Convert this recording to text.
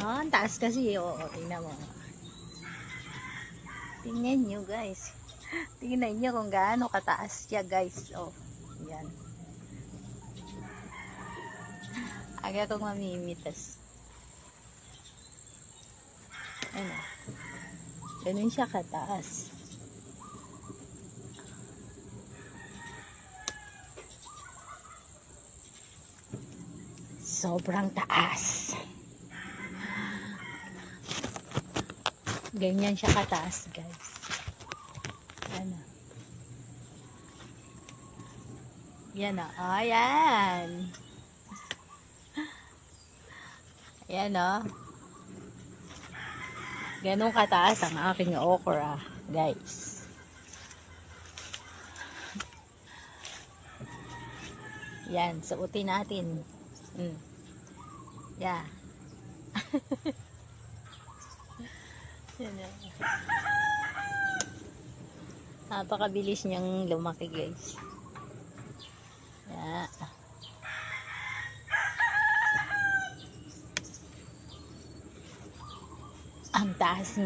Oh, ang taas kasi. Oo, tingnan mo. Tingnan nyo, guys. Tingnan nyo kung gaano kataas siya, guys. Oh, yan. Aga kong mamimitas. Ano? Ganun siya kataas. Sobrang taas. Ganyan siya kataas, guys. Ano? Yan o. Oh, ayan. Ayan o. Oh. Ganun kataas ang aking okra, guys. Yan. Suotin natin. Yeah. Napakabilis niyang lumaki, guys. Yeah. Ang taas niya.